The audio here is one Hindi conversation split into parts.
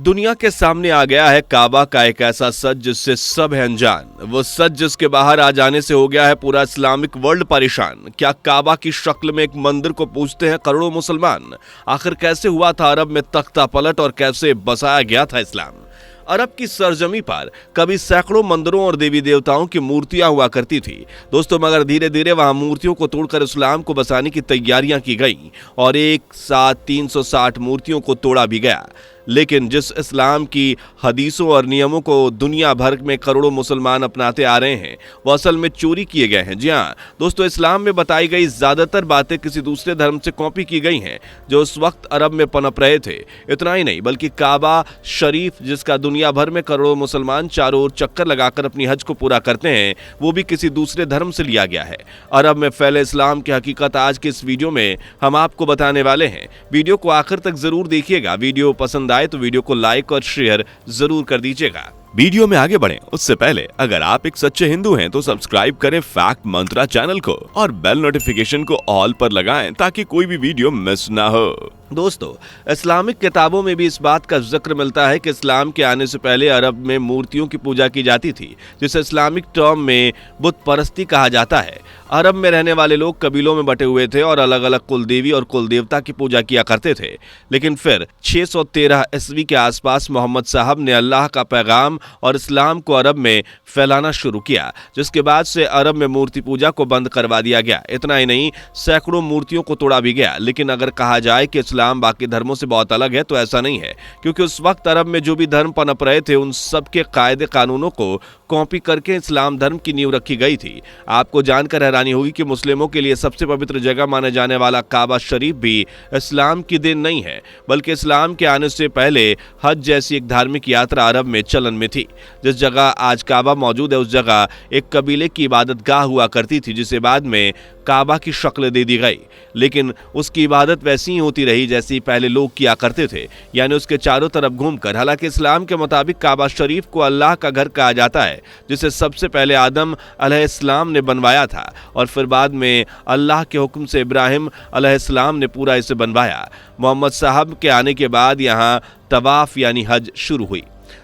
दुनिया के सामने आ गया है काबा का एक ऐसा सच जिससे सब है अनजान। वो सच जिसके बाहर आ जाने से हो गया है पूरा इस्लामिक वर्ल्ड परेशान। क्या काबा की शक्ल में एक मंदिर को पूजते हैं करोड़ों मुसलमान? आखिर कैसे हुआ था अरब में तख्ता पलट और कैसे बसाया गया था इस्लाम? अरब की सरजमी पर कभी सैकड़ों मंदिरों और देवी देवताओं की मूर्तियां हुआ करती थी दोस्तों, मगर धीरे धीरे वहां मूर्तियों को तोड़कर इस्लाम को बसाने की तैयारियां की गई और एक साथ 360 मूर्तियों को तोड़ा भी गया। लेकिन जिस इस्लाम की हदीसों और नियमों को दुनिया भर में करोड़ों मुसलमान अपनाते आ रहे हैं वो असल में चोरी किए गए हैं। जी हाँ दोस्तों, इस्लाम में बताई गई ज्यादातर बातें किसी दूसरे धर्म से कॉपी की गई हैं जो उस वक्त अरब में पनप रहे थे। इतना ही नहीं बल्कि काबा शरीफ जिसका दुनिया भर में करोड़ों मुसलमान चारों ओर चक्कर लगाकर अपनी हज को पूरा करते हैं वो भी किसी दूसरे धर्म से लिया गया है। अरब में फैले इस्लाम की हकीकत आज के इस वीडियो में हम आपको बताने वाले हैं। वीडियो को आखिर तक जरूर देखिएगा। वीडियो पसंद आए तो वीडियो को लाइक और शेयर जरूर कर दीजिएगा। वीडियो में आगे बढ़ें उससे पहले अगर आप एक सच्चे हिंदू हैं तो सब्सक्राइब करें फैक्ट मंत्रा चैनल को और बेल नोटिफिकेशन को ऑल पर लगाएं ताकि कोई भी वीडियो मिस ना हो। दोस्तों, इस्लामिक किताबों में भी इस बात का जिक्र मिलता है कि इस्लाम के आने से पहले अरब में मूर्तियों की पूजा की जाती थी जिसे इस्लामिक टर्म में बुत परस्ती कहा जाता है। अरब में रहने वाले लोग कबीलों में बटे हुए थे और अलग अलग कुल देवी और कुल देवता की पूजा किया करते थे। लेकिन फिर 613 ईस्वी के आसपास मोहम्मद साहब ने अल्लाह का पैगाम और इस्लाम को अरब में फैलाना शुरू किया, जिसके बाद से अरब में मूर्ति पूजा को बंद करवा दिया गया। इतना ही नहीं, सैकड़ों मूर्तियों को तोड़ा भी गया। लेकिन अगर कहा जाए कि इस्लाम बाकी धर्मों से बहुत अलग है तो ऐसा नहीं है, क्योंकि उस वक्त अरब में जो भी धर्म पनप रहे थे उन सबके कायदे कानूनों को कॉपी करके इस्लाम धर्म की नींव रखी गई थी। आपको जानकर हैरानी होगी कि मुस्लिमों के लिए सबसे पवित्र जगह माने जाने वाला काबा शरीफ भी इस्लाम की देन नहीं है, बल्कि इस्लाम के आने से पहले हज जैसी एक धार्मिक यात्रा अरब में चलन में थी। जिस जगह आज काबा मौजूद है उस जगह एक कबीले की इबादतगाह हुआ करती थी जिसे बाद में काबा की शक्ल दे दी गई। लेकिन उसकी इबादत वैसी ही होती रही जैसी पहले लोग किया करते थे, यानी उसके चारों तरफ घूमकर। हालांकि इस्लाम के मुताबिक काबा शरीफ को अल्लाह का घर कहा जाता है जिसे सबसे पहले आदम अलैहिस्सलाम ने बनवाया था और फिर बाद में अल्लाह के हुक्म से इब्राहिम अलैहिस्सलाम ने पूरा इसे बनवाया। मोहम्मद साहब के आने के बाद यहाँ तवाफ यानी हज शुरू हुई।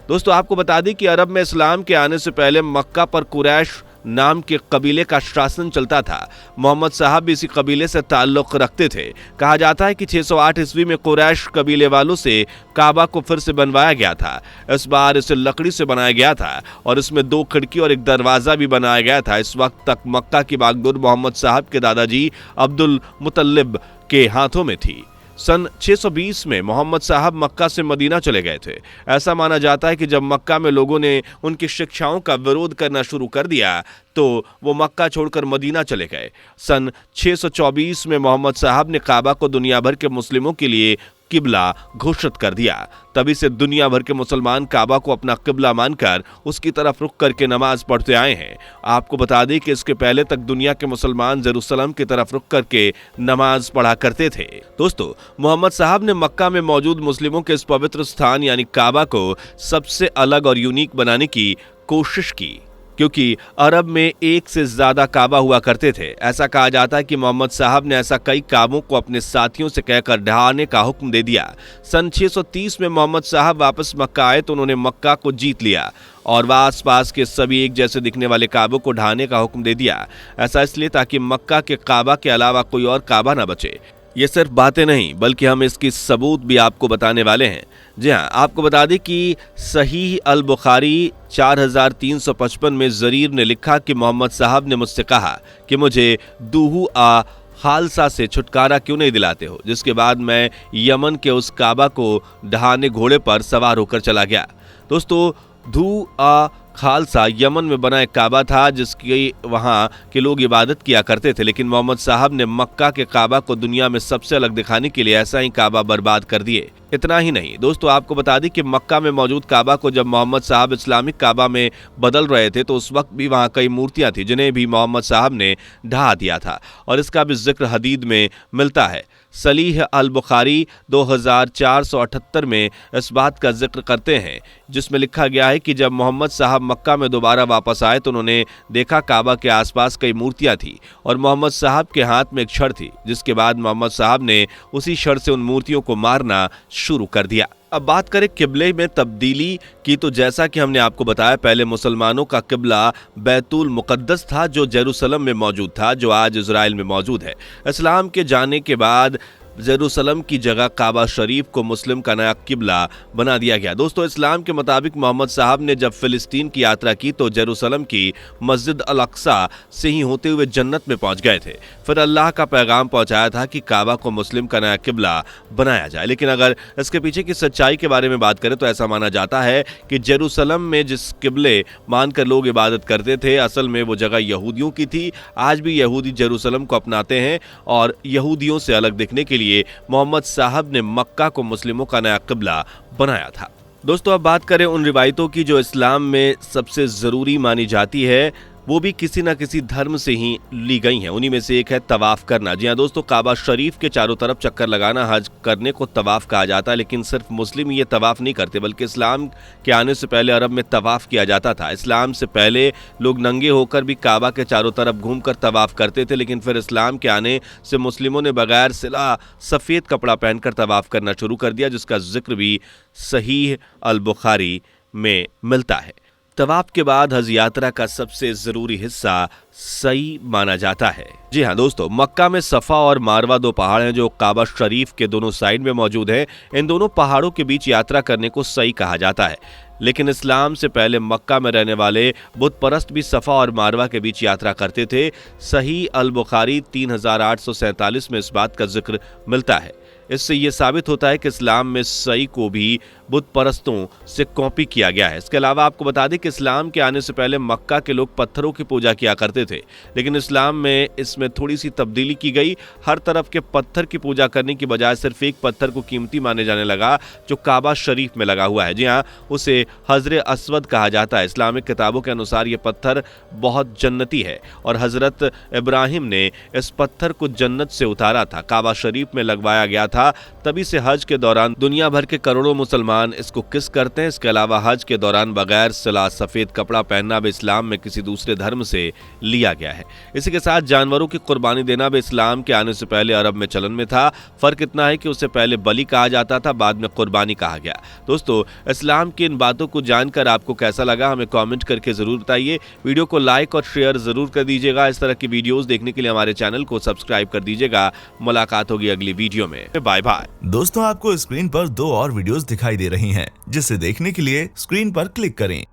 दोस्तों, आपको बता दें कि अरब में इस्लाम के आने से पहले मक्का पर कुरैश नाम के कबीले का शासन चलता था। मोहम्मद साहब भी इसी कबीले से ताल्लुक रखते थे। कहा जाता है कि 608 ईस्वी में कुरैश कबीले वालों से काबा को फिर से बनवाया गया था। इस बार इसे लकड़ी से बनाया गया था और इसमें 2 खिड़की और एक दरवाजा भी बनाया गया था। इस वक्त तक मक्का की बागडोर मोहम्मद साहब के दादाजी अब्दुल मुतल्लिब के हाथों में थी। सन 620 में मोहम्मद साहब मक्का से मदीना चले गए थे। ऐसा माना जाता है कि जब मक्का में लोगों ने उनकी शिक्षाओं का विरोध करना शुरू कर दिया तो वो मक्का छोड़कर मदीना चले गए। सन 624 में मोहम्मद साहब ने काबा को दुनिया भर के मुस्लिमों के लिए किबला घोषित कर दिया। तभी से दुनिया भर के मुसलमान काबा को अपना किबला मानकर उसकी तरफ रुख करके नमाज पढ़ते आए हैं। आपको बता दें कि इसके पहले तक दुनिया के मुसलमान जेरूसलम की तरफ रुख करके नमाज पढ़ा करते थे। दोस्तों, मोहम्मद साहब ने मक्का में मौजूद मुस्लिमों के इस पवित्र स्थान यानी काबा को सबसे अलग और यूनिक बनाने की कोशिश की, क्योंकि अरब में एक से ज्यादा काबा हुआ करते थे। ऐसा कहा जाता है कि मोहम्मद साहब ने ऐसा कई काबों को अपने साथियों से कहकर ढहाने का हुक्म दे दिया। सन 630 में मोहम्मद साहब वापस मक्का आए तो उन्होंने मक्का को जीत लिया और आस पास के सभी एक जैसे दिखने वाले काबों को ढहाने का हुक्म दे दिया। ऐसा इसलिए ताकि मक्का के काबा के अलावा कोई और काबा न बचे। ये सिर्फ बातें नहीं बल्कि हम इसकी सबूत भी आपको बताने वाले हैं। जी हाँ, आपको बता दें कि सहीह अल बुखारी 4355 में जरीर ने लिखा कि मोहम्मद साहब ने मुझसे कहा कि मुझे दूहू आ खालसा से छुटकारा क्यों नहीं दिलाते हो, जिसके बाद मैं यमन के उस काबा को ढहाने घोड़े पर सवार होकर चला गया। दोस्तों, धू आ खालसा यमन में बना एक काबा था जिसकी वहां के लोग इबादत किया करते थे। लेकिन मोहम्मद साहब ने मक्का के काबा को दुनिया में सबसे अलग दिखाने के लिए ऐसा ही काबा बर्बाद कर दिए। इतना ही नहीं दोस्तों, आपको बता दें कि मक्का में मौजूद काबा को जब मोहम्मद साहब इस्लामिक काबा में बदल रहे थे तो उस वक्त भी वहां कई मूर्तियां थी जिन्हें भी मोहम्मद साहब ने ढहा दिया था और इसका भी जिक्र हदीद में मिलता है। सलीह अल बुखारी 2478 में इस बात का जिक्र करते हैं जिसमें लिखा गया है कि जब मोहम्मद साहब मक्का में दोबारा वापस आए तो उन्होंने देखा काबा के आसपास कई मूर्तियां थी और मोहम्मद साहब के हाथ में एक छड़ थी, जिसके बाद मोहम्मद साहब ने उसी छड़ से उन मूर्तियों को मारना शुरू कर दिया। अब बात करें किबले में तब्दीली की, तो जैसा कि हमने आपको बताया, पहले मुसलमानों का किबला बैतुल मुक़द्दस था जो जेरूसलम में मौजूद था, जो आज इजराइल में मौजूद है। इस्लाम के जाने के बाद जेरूसलम की जगह काबा शरीफ को मुस्लिम का नया किबला बना दिया गया। दोस्तों, इस्लाम के मुताबिक मोहम्मद साहब ने जब फिलिस्तीन की यात्रा की तो जेरूसलम की मस्जिद अल अक्सा से ही होते हुए जन्नत में पहुंच गए थे। फिर अल्लाह का पैगाम पहुंचाया था कि काबा को मुस्लिम का नया किबला बनाया जाए। लेकिन अगर इसके पीछे की सच्चाई के बारे में बात करें तो ऐसा माना जाता है कि जेरूसलम में जिस किबले मानकर लोग इबादत करते थे, असल में वो जगह यहूदियों की थी। आज भी यहूदी जेरूसलम को अपनाते हैं और यहूदियों से अलग दिखने के लिए मोहम्मद साहब ने मक्का को मुस्लिमों का नया किबला बनाया था। दोस्तों, अब बात करें उन रिवायतों की जो इस्लाम में सबसे जरूरी मानी जाती है, वो भी किसी न किसी धर्म से ही ली गई हैं। उन्हीं में से एक है तवाफ करना। जी हाँ दोस्तों, काबा शरीफ के चारों तरफ चक्कर लगाना हज करने को तवाफ कहा जाता है। लेकिन सिर्फ मुस्लिम ये तवाफ नहीं करते, बल्कि इस्लाम के आने से पहले अरब में तवाफ किया जाता था। इस्लाम से पहले लोग नंगे होकर भी काबा के चारों तरफ घूमकर तवाफ करते थे, लेकिन फिर इस्लाम के आने से मुस्लिमों ने बगैर सिला सफ़ेद कपड़ा पहनकर तवाफ करना शुरू कर दिया, जिसका जिक्र भी सहीह अल बुखारी में मिलता है। तवाफ के बाद हज यात्रा का सबसे जरूरी हिस्सा सई माना जाता है। जी हाँ दोस्तों, मक्का में सफा और मारवा दो पहाड़ हैं जो काबा शरीफ के दोनों साइड में मौजूद हैं। इन दोनों पहाड़ों के बीच यात्रा करने को सई कहा जाता है। लेकिन इस्लाम से पहले मक्का में रहने वाले बुत परस्त भी सफा और मारवा के बीच यात्रा करते थे। सही अल बुखारी 3847 में इस बात का जिक्र मिलता है। इससे यह साबित होता है कि इस्लाम में सई को भी बुत परस्तों से कॉपी किया गया है। इसके अलावा आपको बता दें कि इस्लाम के आने से पहले मक्का के लोग पत्थरों की पूजा किया करते थे, लेकिन इस्लाम में इसमें थोड़ी सी तब्दीली की गई। हर तरफ के पत्थर की पूजा करने की बजाय सिर्फ एक पत्थर को कीमती माने जाने लगा जो काबा शरीफ में लगा हुआ है। जी हाँ, उसे हजरे अस्वद कहा जाता है। इस्लामिक किताबों के अनुसार ये पत्थर बहुत जन्नती है और हजरत इब्राहिम ने इस पत्थर को जन्नत से उतारा था, काबा शरीफ में लगवाया गया था। तभी से हज के दौरान दुनिया भर के करोड़ों मुसलमान इसको किस करते हैं। इसके अलावा हज के दौरान बगैर सिला सफेद कपड़ा पहनना भी इस्लाम में किसी दूसरे धर्म से लिया गया है। इसी के साथ जानवरों की कुर्बानी देना भी इस्लाम के आने से पहले अरब में चलन में था। फर्क इतना है कि उसे पहले बलि कहा जाता था, बाद में कुर्बानी कहा गया। दोस्तों, इस्लाम की इन बातों को जानकर आपको कैसा लगा हमें कमेंट करके जरूर बताइए। वीडियो को लाइक और शेयर जरूर कर दीजिएगा। इस तरह की वीडियोस देखने के लिए हमारे चैनल को सब्सक्राइब कर दीजिएगा। मुलाकात होगी अगली वीडियो में। Bye bye. दोस्तों, आपको स्क्रीन पर 2 और वीडियोस दिखाई दे रही हैं, जिसे देखने के लिए स्क्रीन पर क्लिक करें।